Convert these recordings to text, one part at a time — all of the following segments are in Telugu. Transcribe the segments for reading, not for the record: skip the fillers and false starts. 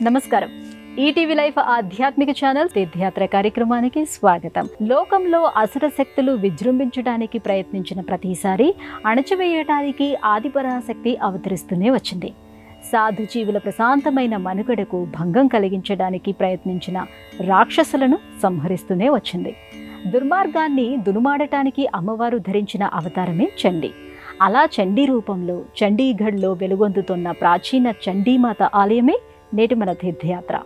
నమస్కారం. ఈటీవీ లైఫ్ ఆధ్యాత్మిక ఛానల్ తీర్థయాత్ర కార్యక్రమానికి స్వాగతం. లోకంలో అసుర శక్తులు విజృంభించడానికి ప్రయత్నించిన ప్రతిసారి అణచివేయటానికి ఆదిపరాశక్తి అవతరిస్తూనే వచ్చింది. సాధు జీవుల ప్రశాంతమైన మనుగడకు భంగం కలిగించడానికి ప్రయత్నించిన రాక్షసులను సంహరిస్తూనే వచ్చింది. దుర్మార్గాన్ని దునుమాడటానికి అమ్మవారు ధరించిన అవతారమే చండీ. అలా చండీ రూపంలో చండీగఢ్లో వెలుగొందుతున్న ప్రాచీన చండీమాత ఆలయమే నేటి మన తీర్థయాత్ర.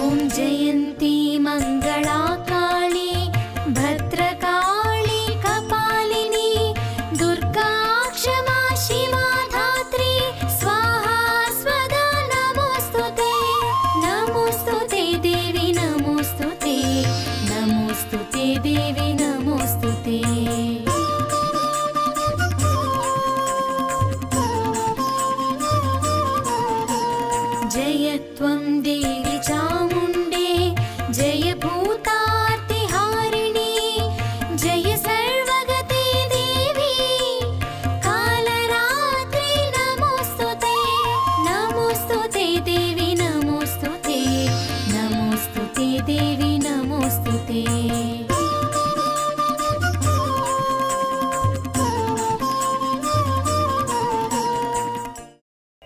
ఓం జయంతి మంగళా కాళీ భద్రకాళీ కపాలిని దుర్గా క్షమా శివా ధాత్రి స్వాహా స్వదా నమోస్తుతే నమోస్తుతే దేవి నమోస్తుతే నమోస్తుతే దేవి నమోస్తుతే. జయత్వం దేవి చాముండే జయ భూతార్తిహారిణి జయ సర్వగతే దేవి కాలరాత్రి నమోస్తుతే నమోస్తుతే దేవి నమోస్తుతే నమోస్తుతే దేవి నమోస్తుతే.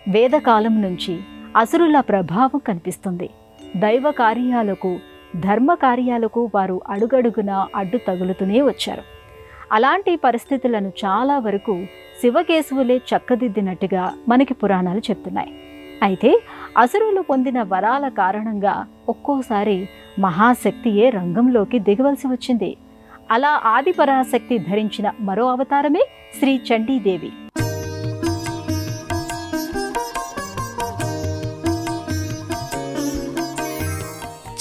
వేదకాలం నుంచి అసురుల ప్రభావం కనిపిస్తుంది. దైవ కార్యాలకు ధర్మ కార్యాలకు వారు అడుగడుగున అడ్డు తగులుతూనే వచ్చారు. అలాంటి పరిస్థితులను చాలా వరకు శివకేశవులే చక్కదిద్దినట్టుగా మనకి పురాణాలు చెప్తున్నాయి. అయితే అసురులు పొందిన వరాల కారణంగా ఒక్కోసారి మహాశక్తియే రంగంలోకి దిగవలసి వచ్చింది. అలా ఆదిపరాశక్తి ధరించిన మరో అవతారమే శ్రీ చండీదేవి.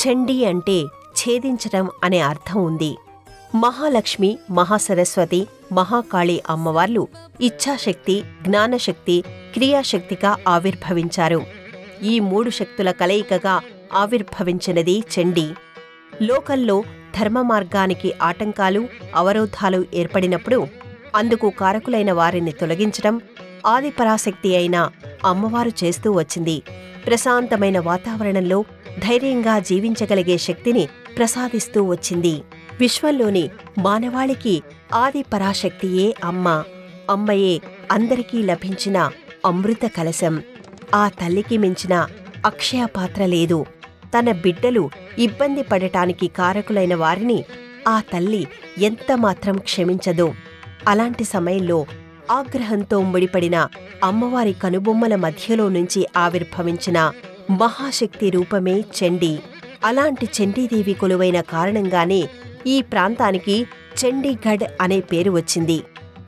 చండీ అంటే ఛేదించటం అనే అర్థం ఉంది. మహాలక్ష్మి, మహాసరస్వతి, మహాకాళి అమ్మవార్లు ఇచ్ఛాశక్తి, జ్ఞానశక్తి, క్రియాశక్తిగా ఆవిర్భవించారు. ఈ మూడు శక్తుల కలయికగా ఆవిర్భవించినది చండీ. లోకంలో ధర్మ మార్గానికి ఆటంకాలు, అవరోధాలు ఏర్పడినప్పుడు అందుకు కారకులైన వారిని తొలగించడం ఆదిపరాశక్తి అయిన అమ్మవారు చేస్తూ వచ్చింది. ప్రశాంతమైన వాతావరణంలో ధైర్యంగా జీవించగలిగే శక్తిని ప్రసాదిస్తూ వచ్చింది. విశ్వంలోని మానవాళికి ఆది పరాశక్తియే అమ్మ. అమ్మయే అందరికీ లభించిన అమృత కలశం. ఆ తల్లికి మించిన అక్షయ పాత్ర లేదు. తన బిడ్డలు ఇబ్బంది పడటానికి కారకులైన వారిని ఆ తల్లి ఎంతమాత్రం క్షమించదు. అలాంటి సమయంలో ఆగ్రహంతో ముడిపడిన అమ్మవారి కనుబొమ్మల మధ్యలో నుంచి ఆవిర్భవించిన మహాశక్తి రూపమే చండీ. అలాంటి చండీదేవి కొలువైన కారణంగానే ఈ ప్రాంతానికి చండీగఢ్ అనే పేరు వచ్చింది.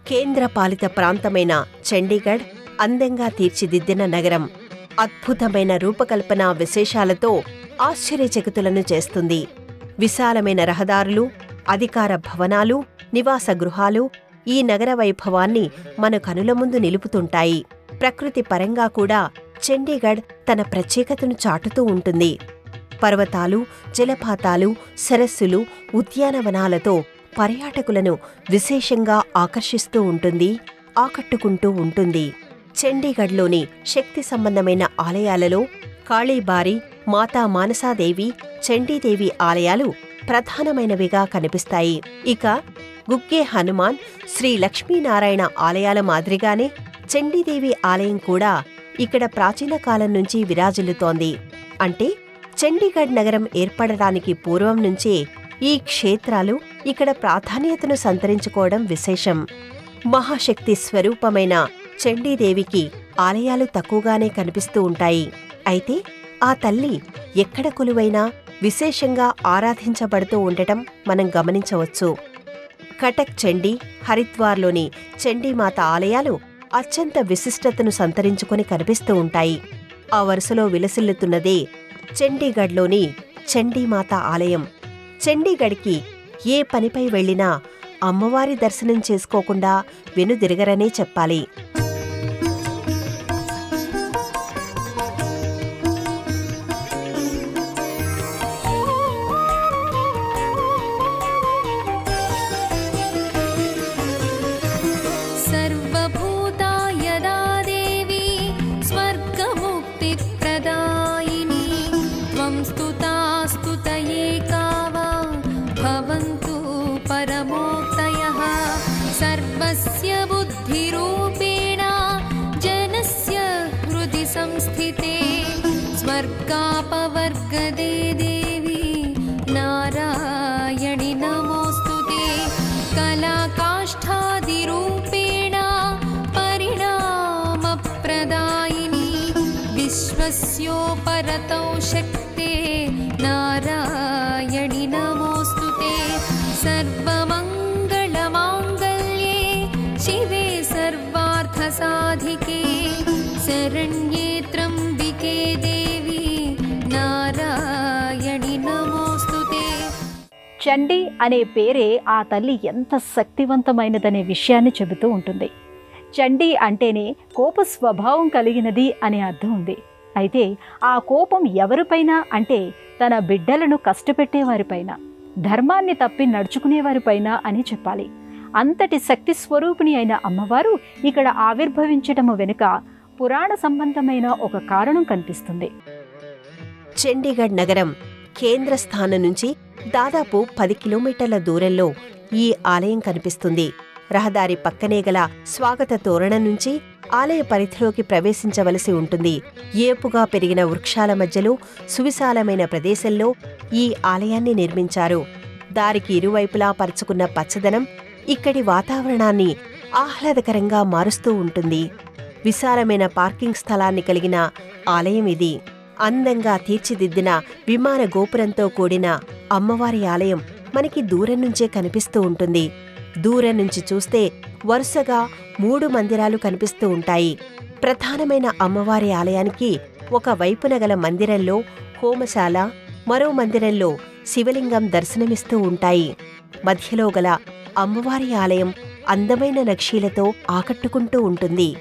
కేంద్రపాలిత ప్రాంతమైన చండీగఢ్ అందంగా తీర్చిదిద్దిన నగరం. అద్భుతమైన రూపకల్పన విశేషాలతో ఆశ్చర్యచకితులను చేస్తుంది. విశాలమైన రహదారులు, అధికార భవనాలు, నివాస గృహాలు ఈ నగర వైభవాన్ని మన కనుల ముందు నిలుపుతుంటాయి. ప్రకృతి పరంగా కూడా చండీగఢ్ తన ప్రత్యేకతను చాటుతూ ఉంటుంది. పర్వతాలు, జలపాతాలు, సరస్సులు, ఉద్యానవనాలతో పర్యాటకులను విశేషంగా ఆకర్షిస్తూ ఉంటుంది, ఆకట్టుకుంటూ ఉంటుంది. చండీగఢ్లోని శక్తి సంబంధమైన ఆలయాలలో కాళీబారి, మాతా మానసాదేవి, చండీదేవి ఆలయాలు ప్రధానమైనవిగా కనిపిస్తాయి. ఇక గుగ్గే హనుమాన్, శ్రీ లక్ష్మీనారాయణ ఆలయాల మాదిరిగానే చండీదేవి ఆలయం కూడా ఇక్కడ ప్రాచీన కాలం నుంచి విరాజిల్లుతోంది. అంటే చండీగఢ్ నగరం ఏర్పడటానికి పూర్వం నుంచే ఈ క్షేత్రాలు ఇక్కడ ప్రాధాన్యతను సంతరించుకోవడం విశేషం. మహాశక్తి స్వరూపమైన చండీదేవికి ఆలయాలు తక్కువగానే కనిపిస్తూ ఉంటాయి. అయితే ఆ తల్లి ఎక్కడ కొలువైనా విశేషంగా ఆరాధించబడుతూ ఉండటం మనం గమనించవచ్చు. కటక్ చండీ, హరిద్వార్లోని చండీమాత ఆలయాలు అత్యంత విశిష్టతను సంతరించుకొని కనిపిస్తూ ఉంటాయి. ఆ వరుసలో విలసిల్లుతున్నదే చండీగఢ్లోని చండీమాత ఆలయం. చండీగఢ్కి ఏ పనిపై వెళ్లినా అమ్మవారి దర్శనం చేసుకోకుండా వెనుదిరగరనే చెప్పాలి. दुर्गापवर्गदे देवी नारायणि नमोऽस्तुते कलाकाष्ठादिरूपेण परिणामप्रदायिनी विश्वस्योपरतौ शक्ते नारायणि नमोऽस्तुते सर्वमङ्गलमाङ्गल्ये शिवे सर्वार्थसाधिके शरण्ये त्र्यम्बिके देवी नारायणि नमोऽस्तुते। చండి అనే పేరే ఆ తల్లి ఎంత శక్తివంతమైనదనే విషయాన్ని చెబుతూ ఉంటుంది. చండి అంటేనే కోప స్వభావం కలిగినది అనే అర్థం ఉంది. అయితే ఆ కోపం ఎవరిపైన అంటే తన బిడ్డలను కష్టపెట్టేవారిపైన, ధర్మాన్ని తప్పి నడుచుకునేవారిపైన అని చెప్పాలి. అంతటి శక్తి స్వరూపిణి అయిన అమ్మవారు ఇక్కడ ఆవిర్భవించటము వెనుక పురాణ సంబంధమైన ఒక కారణం కనిపిస్తుంది. చండీగఢ్ నగరం కేంద్ర స్థానం నుంచి దాదాపు 10 కిలోమీటర్ల దూరంలో ఈ ఆలయం కనిపిస్తుంది. రహదారి పక్కనే గల స్వాగత తోరణం నుంచి ఆలయ పరిధిలోకి ప్రవేశించవలసి ఉంటుంది. ఏపుగా పెరిగిన వృక్షాల మధ్యలో సువిశాలమైన ప్రదేశంలో ఈ ఆలయాన్ని నిర్మించారు. దారికి ఇరువైపులా పరుచుకున్న పచ్చదనం ఇక్కడి వాతావరణాన్ని ఆహ్లాదకరంగా మారుస్తూ ఉంటుంది. విశాలమైన పార్కింగ్ స్థలాన్ని కలిగిన ఆలయం ఇది. అందంగా తీర్చిదిద్దిన విమాన గోపురంతో కూడిన అమ్మవారి ఆలయం మనకి దూరం నుంచే కనిపిస్తూ ఉంటుంది. దూరం నుంచి చూస్తే వరుసగా 3 మందిరాలు కనిపిస్తూ ఉంటాయి. ప్రధానమైన అమ్మవారి ఆలయానికి ఒక వైపున గల మందిరంలో హోమశాల, మరో మందిరంలో శివలింగం దర్శనమిస్తూ ఉంటాయి. మధ్యలో గల అమ్మవారి ఆలయం అందమైన నక్షీలతో ఆకట్టుకుంటూ ఉంటుంది.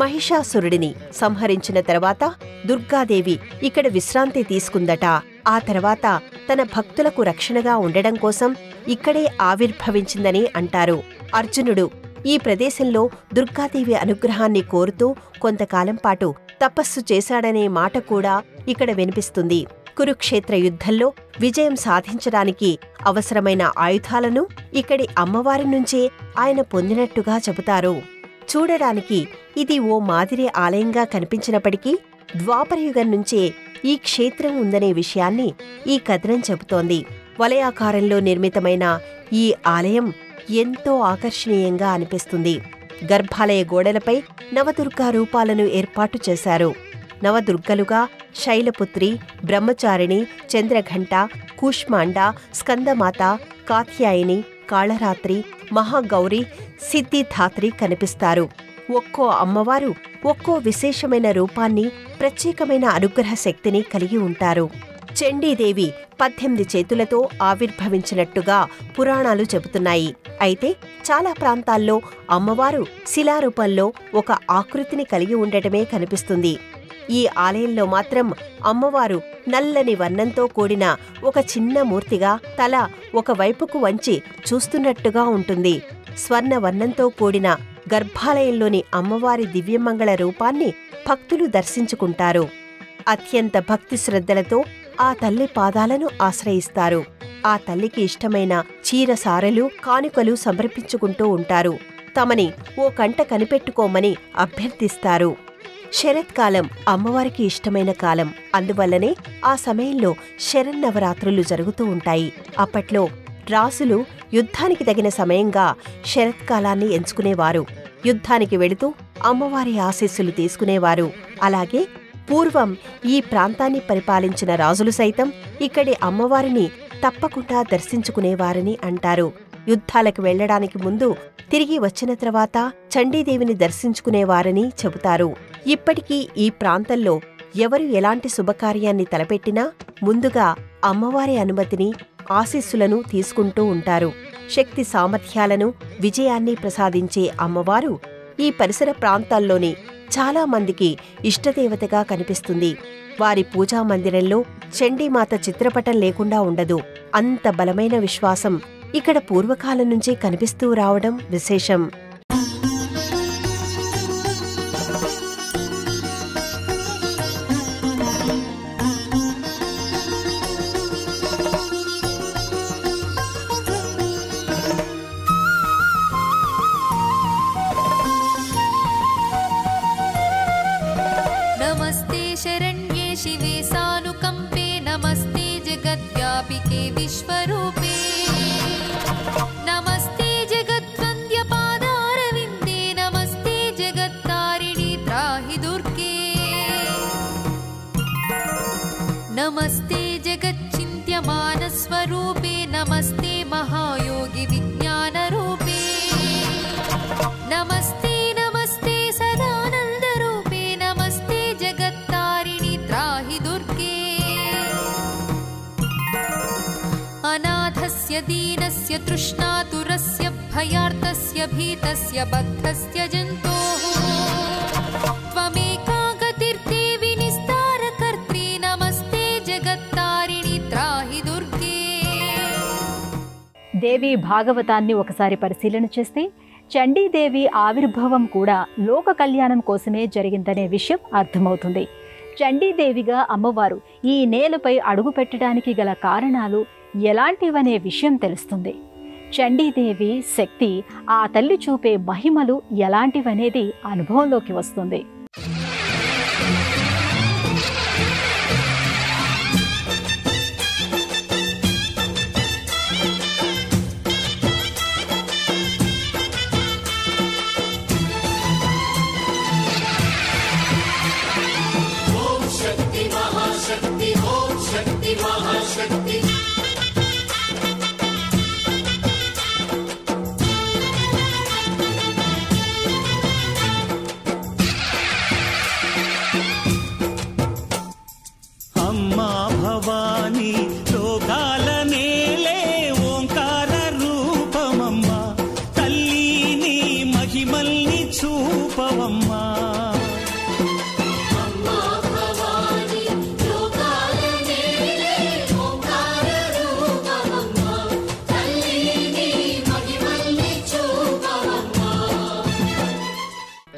మహిషాసురుడిని సంహరించిన తర్వాత దుర్గాదేవి ఇక్కడ విశ్రాంతి తీసుకుందట. ఆ తర్వాత తన భక్తులకు రక్షణగా ఉండడం కోసం ఇక్కడే ఆవిర్భవించిందని అంటారు. అర్జునుడు ఈ ప్రదేశంలో దుర్గాదేవి అనుగ్రహాన్ని కోరుతూ కొంతకాలం పాటు తపస్సు చేశాడనే మాట కూడా ఇక్కడ వినిపిస్తుంది. కురుక్షేత్ర యుద్ధంలో విజయం సాధించడానికి అవసరమైన ఆయుధాలను ఇక్కడి అమ్మవారి నుంచే ఆయన పొందినట్టుగా చెబుతారు. చూడడానికి ఇది ఓ మాదిరి ఆలయంగా కనిపించినప్పటికీ ద్వాపరయుగం నుంచే ఈ క్షేత్రం ఉందనే విషయాన్ని ఈ కథనం చెబుతోంది. వలయాకారంలో నిర్మితమైన ఈ ఆలయం ఎంతో ఆకర్షణీయంగా అనిపిస్తుంది. గర్భాలయ గోడలపై నవదుర్గా రూపాలను ఏర్పాటు చేశారు. నవదుర్గలుగా శైలపుత్రి, బ్రహ్మచారిణి, చంద్రఘంట, కూష్మాండ, స్కందమాత, కాత్యాయిని, కాళరాత్రి, మహాగౌరి, సిద్ధిధాత్రి కనిపిస్తారు. ఒక్కో అమ్మవారు ఒక్కో విశేషమైన రూపాన్ని, ప్రత్యేకమైన అనుగ్రహ శక్తిని కలిగి ఉంటారు. చండీదేవి 18 చేతులతో ఆవిర్భవించినట్టుగా పురాణాలు చెబుతున్నాయి. అయితే చాలా ప్రాంతాల్లో అమ్మవారు శిలారూపంలో ఒక ఆకృతిని కలిగి ఉండటమే కనిపిస్తుంది. ఈ ఆలయంలో మాత్రం అమ్మవారు నల్లని వర్ణంతో కూడిన ఒక చిన్న మూర్తిగా తల ఒకవైపుకు వంచి చూస్తున్నట్టుగా ఉంటుంది. స్వర్ణ వర్ణంతో కూడిన గర్భాలయంలోని అమ్మవారి దివ్యమంగళ రూపాన్ని భక్తులు దర్శించుకుంటారు. అత్యంత భక్తి శ్రద్ధలతో ఆ తల్లి పాదాలను ఆశ్రయిస్తారు. ఆ తల్లికి ఇష్టమైన చీరసారలు, కానుకలు సమర్పించుకుంటూ ఉంటారు. తమని ఓ కంట కనిపెట్టుకోమని అభ్యర్థిస్తారు. శరత్కాలం అమ్మవారికి ఇష్టమైన కాలం. అందువల్లనే ఆ సమయంలో శరన్నవరాత్రులు జరుగుతూ ఉంటాయి. అప్పట్లో రాసులు యుద్ధానికి తగిన సమయంగా శరత్కాలాన్ని ఎంచుకునేవారు. యుద్ధానికి వెళుతూ అమ్మవారి ఆశీస్సులు తీసుకునేవారు. అలాగే పూర్వం ఈ ప్రాంతాన్ని పరిపాలించిన రాజులు సైతం ఇక్కడి అమ్మవారిని తప్పకుండా దర్శించుకునేవారని అంటారు. యుద్ధాలకు వెళ్లడానికి ముందు తిరిగి వచ్చిన తర్వాత చండీదేవిని దర్శించుకునేవారని చెబుతారు. ఇప్పటికీ ఈ ప్రాంతంలో ఎవరు ఎలాంటి శుభకార్యాన్ని తలపెట్టినా ముందుగా అమ్మవారి అనుమతిని, ఆశీస్సులను తీసుకుంటూ ఉంటారు. శక్తి సామర్థ్యాలను, విజయాన్ని ప్రసాదించే అమ్మవారు ఈ పరిసర ప్రాంతాల్లోని చాలా మందికి ఇష్టదేవతగా కనిపిస్తుంది. వారి పూజా మందిరంలో చండీమాత చిత్రపటం లేకుండా ఉండదు. అంత బలమైన విశ్వాసం ఇక్కడ పూర్వకాలం నుంచి కనిపిస్తూ రావడం విశేషం. नमस्ते शरण्ये शिवे सा कंपे नमस्ते जगद्व्यापिके विश्वरूपे नमस्ते जगद्वन्द्यपादारविन्दे नमस्ते जगत्तारिणि त्राहि दुर्गे नमस्ते जगच्चिन्त्यमानस्वरूपे नमस्ते महायोगि विज्ञानरूपे नमस्ते नमस्ते सदानन्दरूपे नमस्ते जगत्तारिणि त्राहि दुर्गे अनाथस्य दीनस्य तृष्णातुरस्य भयार्तस्य भीतस्य बद्धस्य जन्तोः त्वमेका गतिर्देवि निस्तारकर्त्री नमस्ते जगत्तारिणि त्राहि दुर्गे దేవి భాగవతాన్ని ఒకసారి పరిశీలన చేస్తే చండీదేవి ఆవిర్భావం కూడా లోక కళ్యాణం కోసమే జరిగిందనే విషయం అర్థమవుతుంది. చండీదేవిగా అమ్మవారు ఈ నేలపై అడుగు పెట్టడానికి గల కారణాలు ఎలాంటివనే విషయం తెలుస్తుంది. చండీదేవి శక్తి, ఆ తల్లి చూపే మహిమలు ఎలాంటివనేది అనుభవంలోకి వస్తుంది.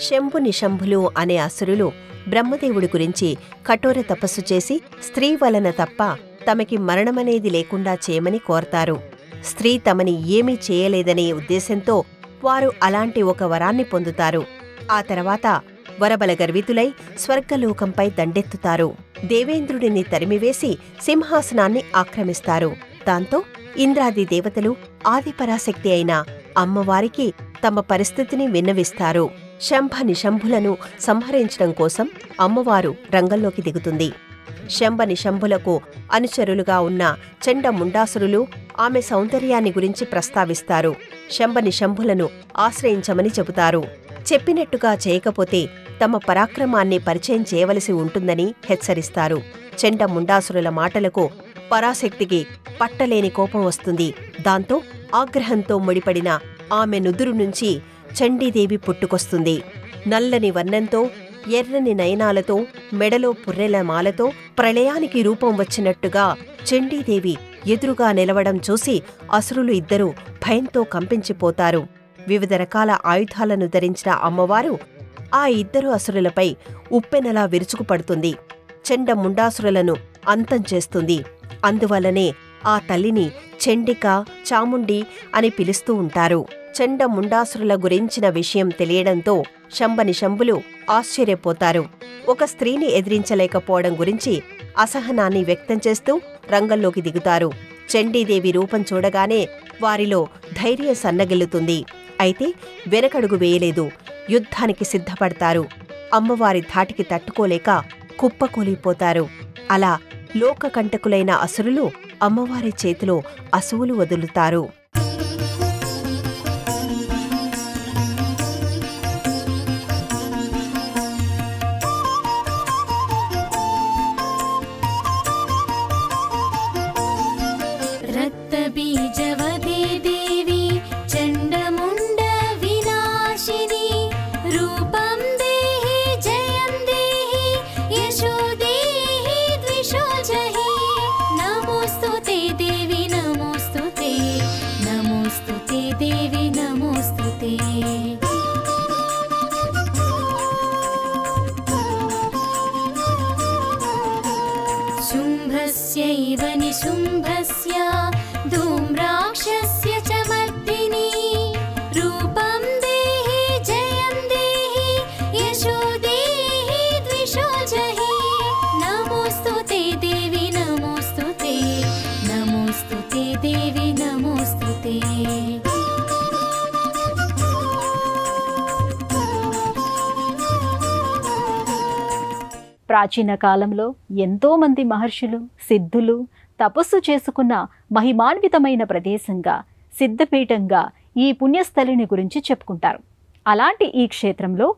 శంభు నిశంభులు అనే అసురులు బ్రహ్మదేవుడి గురించి కఠోర తపస్సు చేసి స్త్రీ వలన తప్ప తమకి మరణమనేది లేకుండా చేయమని కోరతారు. స్త్రీ తమని ఏమీ చేయలేదనే ఉద్దేశంతో వారు అలాంటి ఒక వరాన్ని పొందుతారు. ఆ తర్వాత వరబలగర్వితులై స్వర్గలోకంపై దండెత్తుతారు. దేవేంద్రుడిని తరిమివేసి సింహాసనాన్ని ఆక్రమిస్తారు. దాంతో ఇంద్రాది దేవతలు ఆదిపరాశక్తి అయిన అమ్మవారికి తమ పరిస్థితిని విన్నవిస్తారు. శంభ నిశంభులను సంహరించడం కోసం అమ్మవారు రంగంలోకి దిగుతుంది. శంభ నిశంభులకు అనుచరులుగా ఉన్న చండ ముండాసురులు ఆమె సౌందర్యాన్ని గురించి ప్రస్తావిస్తారు. శంభ నిశంభులను ఆశ్రయించమని చెబుతారు. చెప్పినట్టుగా చేయకపోతే తమ పరాక్రమాన్ని పరిచయం చేయవలసి ఉంటుందని హెచ్చరిస్తారు. చండ ముండాసురుల మాటలకు పరాశక్తికి పట్టలేని కోపం వస్తుంది. దాంతో ఆగ్రహంతో ముడిపడిన ఆమె నుదురు నుంచి చండీదేవి పుట్టుకొస్తుంది. నల్లని వర్ణంతో, ఎర్రని నయనాలతో, మెడలో పుర్రెల మాలతో ప్రళయానికి రూపం వచ్చినట్టుగా చండీదేవి ఎదురుగా నిలవడం చూసి అసురులు ఇద్దరూ భయంతో కంపించిపోతారు. వివిధ రకాల ఆయుధాలను ధరించిన అమ్మవారు ఆ ఇద్దరు అసురులపై ఉప్పెనలా విరుచుకుపడుతుంది. చండ ముండాసురులను అంతం చేస్తుంది. అందువల్లనే ఆ తల్లిని చండిక, చాముండి అని పిలుస్తూ ఉంటారు. చండ ముండాసురుల గురించిన విషయం తెలియడంతో శంభ నిశంభులు ఆశ్చర్యపోతారు. ఒక స్త్రీని ఎదిరించలేకపోవడం గురించి అసహనాన్ని వ్యక్తం చేస్తూ రంగంలోకి దిగుతారు. చండీదేవి రూపం చూడగానే వారిలో ధైర్యం సన్నగిల్లుతుంది. అయితే వెనకడుగు వేయలేదు. యుద్ధానికి సిద్ధపడతారు. అమ్మవారి ధాటికి తట్టుకోలేక కుప్పకూలిపోతారు. అలా లోకకంటకులైన అసురులు అమ్మవారి చేతిలో అసువులు వదులుతారు. रक्तबीजवदे देवी चण्डमुण्ड विनाशिनी रूपं देहि जयं देहि यशो देहि द्विषो जहि नमोस्तुते देवी नमोस्तुते नमोस्तुते देवी नमोस्तुते शुम्भस्यैव निशुम्भस्य धूम्राक्षस्य च मर्दिनी रूपं देहि जयं देहि यशो देहि द्विषो जहि नमोस्तुते देवी ప్రాచీన కాలంలో ఎంతోమంది మహర్షులు సిద్ధులు తపస్సు చేసుకున్న మహిమాన్వితమైన ప్రదేశంగా, సిద్ధపీఠంగా ఈ పుణ్యస్థలిని గురించి చెప్పుకుంటారు. అలాంటి ఈ క్షేత్రంలో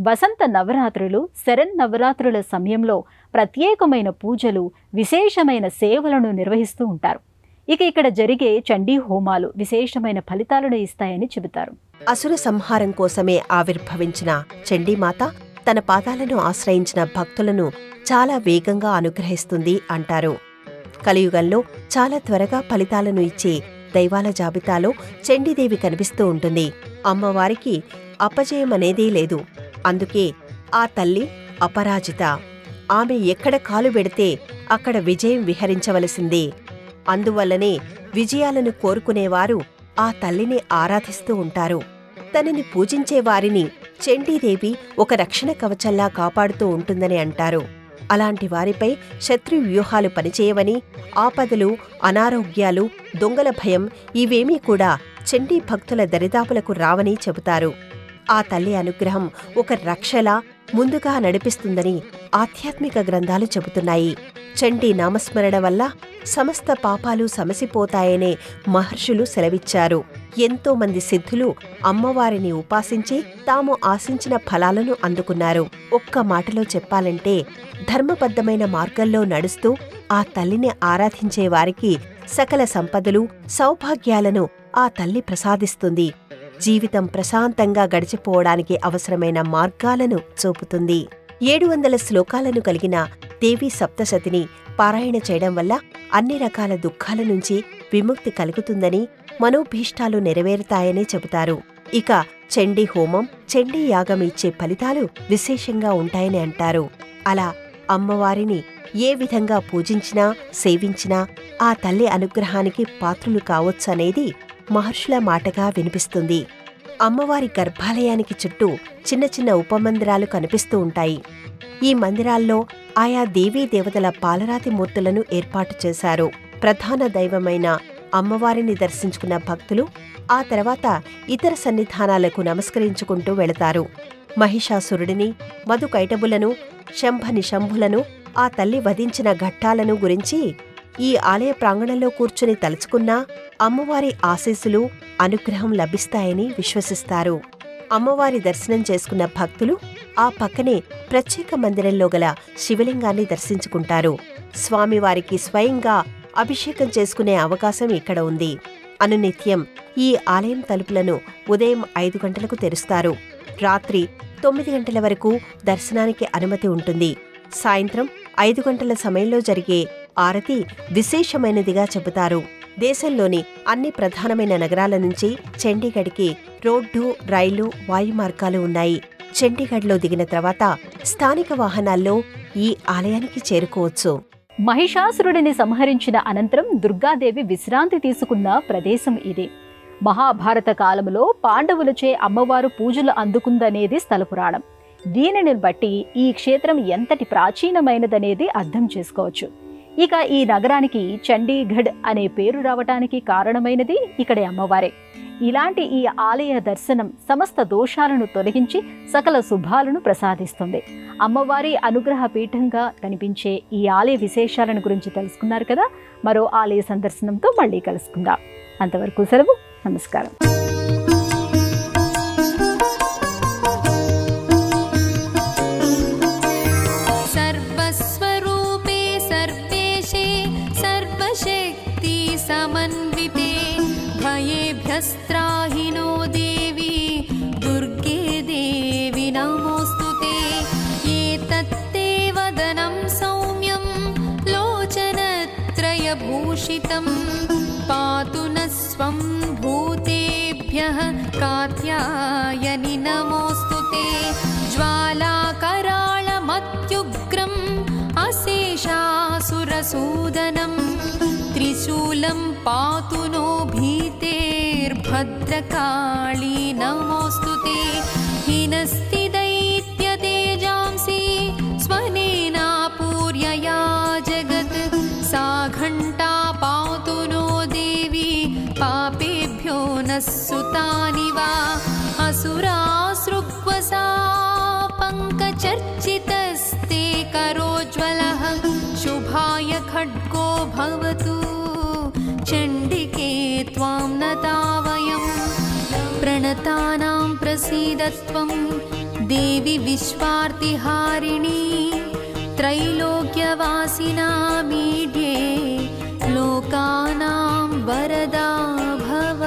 వసంత నవరాత్రులు, శరన్నవరాత్రుల సమయంలో ప్రత్యేకమైన పూజలు, విశేషమైన సేవలను నిర్వహిస్తూ ఉంటారు. ఇక ఇక్కడ జరిగే చండీ హోమాలు విశేషమైన ఫలితాలను ఇస్తాయని చెబుతారు. అసుర సంహారం కోసమే ఆవిర్భవించిన చండీమాత తన పాదాలను ఆశ్రయించిన భక్తులను చాలా వేగంగా అనుగ్రహిస్తుంది అంటారు. కలియుగంలో చాలా త్వరగా ఫలితాలను ఇచ్చే దైవాల జాబితాలో చండీదేవి కనిపిస్తూ ఉంటుంది. అమ్మవారికి అపజయమనేదే లేదు. అందుకే ఆ తల్లి అపరాజిత. ఆమె ఎక్కడ కాలు పెడితే అక్కడ విజయం విహరించవలసిందే. అందువల్లనే విజయాలను కోరుకునేవారు ఆ తల్లిని ఆరాధిస్తూ ఉంటారు. తనని పూజించేవారిని చండీదేవి ఒక రక్షణ కవచంలా కాపాడుతూ ఉంటుందని అంటారు. అలాంటి వారిపై శత్రు వ్యూహాలు పనిచేయవని, ఆపదలు, అనారోగ్యాలు, దొంగల భయం ఇవేమీ కూడా చండీ భక్తుల దరిదాపులకు రావని చెబుతారు. ఆ తల్లి అనుగ్రహం ఒక రక్షలా ముందుగా నడిపిస్తుందని ఆధ్యాత్మిక గ్రంథాలు చెబుతున్నాయి. చండీ నామస్మరణ వల్ల సమస్త పాపాలు సమసిపోతాయనే మహర్షులు సెలవిచ్చారు. ఎంతో మంది సిద్ధులు అమ్మవారిని ఉపాసించి తాము ఆశించిన ఫలాలను అందుకున్నారు. ఒక్క మాటలో చెప్పాలంటే ధర్మబద్ధమైన మార్గంలో నడుస్తూ ఆ తల్లిని ఆరాధించే వారికి సకల సంపదలు, సౌభాగ్యాలను ఆ తల్లి ప్రసాదిస్తుంది. జీవితం ప్రశాంతంగా గడిచిపోవడానికి అవసరమైన మార్గాలను చూపుతుంది. 700 శ్లోకాలను కలిగిన దేవీ సప్తశతిని పారాయణ చేయడం వల్ల అన్ని రకాల దుఃఖాల నుంచి విముక్తి కలుగుతుందని, మనోభీష్టాలు నెరవేరుతాయని చెబుతారు. ఇక చండీ హోమం, చండీ యాగం ఇచ్చే ఫలితాలు విశేషంగా ఉంటాయని అంటారు. అలా అమ్మవారిని ఏ విధంగా పూజించినా, సేవించినా ఆ తల్లి అనుగ్రహానికి పాత్రులు కావచ్చనేది మహర్షుల మాటగా వినిపిస్తుంది. అమ్మవారి గర్భాలయానికి చుట్టూ చిన్న చిన్న ఉపమందిరాలు కనిపిస్తూ ఉంటాయి. ఈ మందిరాల్లో ఆయా దేవీ దేవతల పాలరాతి మూర్తులను ఏర్పాటు చేశారు. ప్రధాన దైవమైన అమ్మవారిని దర్శించుకున్న భక్తులు ఆ తర్వాత ఇతర సన్నిధానాలకు నమస్కరించుకుంటూ వెళతారు. మహిషాసురుడిని, మధుకైటబులను, శంభనిశంభులను ఆ తల్లి వధించిన ఘట్టాలను గురించి ఈ ఆలయ ప్రాంగణంలో కూర్చుని తలుచుకున్నా అమ్మవారి ఆశీస్సులు, అనుగ్రహం లభిస్తాయని విశ్వసిస్తారు. అమ్మవారి దర్శనం చేసుకున్న భక్తులు ఆ పక్కనే ప్రత్యేక మందిరంలో గల శివలింగాన్ని దర్శించుకుంటారు. స్వామివారికి స్వయంగా అభిషేకం చేసుకునే అవకాశం ఇక్కడ ఉంది. అనునిత్యం ఈ ఆలయం తలుపులను ఉదయం 5 గంటలకు తెరుస్తారు. రాత్రి 9 గంటల వరకు దర్శనానికి అనుమతి ఉంటుంది. సాయంత్రం 5 గంటల సమయంలో జరిగే ఆరతి విశేషమైనదిగా చెబుతారు. దేశంలోని అన్ని ప్రధానమైన నగరాల నుంచి చండీగఢ్కి రోడ్డు, రైలు, వాయు మార్గాలు ఉన్నాయి. చండీగఢ్లో దిగిన తర్వాత స్థానిక వాహనాల్లో ఈ ఆలయానికి చేరుకోవచ్చు. మహిషాసురుడిని సంహరించిన అనంతరం దుర్గాదేవి విశ్రాంతి తీసుకున్న ప్రదేశం ఇది. మహాభారత కాలంలో పాండవులచే అమ్మవారు పూజలు అందుకుందనేది స్థల పురాణం. దీనిని బట్టి ఈ క్షేత్రం ఎంతటి ప్రాచీనమైనదనేది అర్థం చేసుకోవచ్చు. ఇక ఈ నగరానికి చండీగఢ్ అనే పేరు రావటానికి కారణమైనది ఇక్కడి అమ్మవారే. ఇలాంటి ఈ ఆలయ దర్శనం సమస్త దోషాలను తొలగించి సకల శుభాలను ప్రసాదిస్తుంది. అమ్మవారి అనుగ్రహ పీఠంగా కనిపించే ఈ ఆలయ విశేషాలను గురించి తెలుసుకున్నారు కదా. మరో ఆలయ సందర్శనంతో మళ్ళీ కలుసుకుందాం. అంతవరకు సెలవు. నమస్కారం. समन्विते भयेभ्यस्त्राहिनो देवी दुर्गे देवी नमोस्तुते। एतत्ते वदनं सौम्यं लोचनत्रयभूषितं पातु न स्वं भूतेभ्यः कात्यायनि नमोस्तुते। ज्वालाकराळमत्युग्रम् अशेषासुरसूदनं त्रिशूलं पातु नो भीतेर्भद्रकाली नमोस्तुते। हिनस्ति दैत्यतेजांसि स्वनेनापूर्यया जगत् सा घण्टा पातु नो देवी पापेभ्यो नः सुतानि वा। असुरासृक्वसा पङ्कचर्चितस्ते करोज्ज्वलः शुभाय खड्गो भवतु चण्डिके त्वां नता वयं प्रणतानां प्रसीदत्वं देवी विश्वार्तिहारिणी त्रैलोक्यवासिनामीड्ये लोकानां वरदा भव।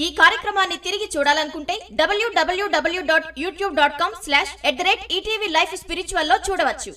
ఈ కార్యక్రమాన్ని తిరిగి చూడాలనుకుంటే www.youtube.com/@ETV Life Spiritual లో చూడవచ్చు.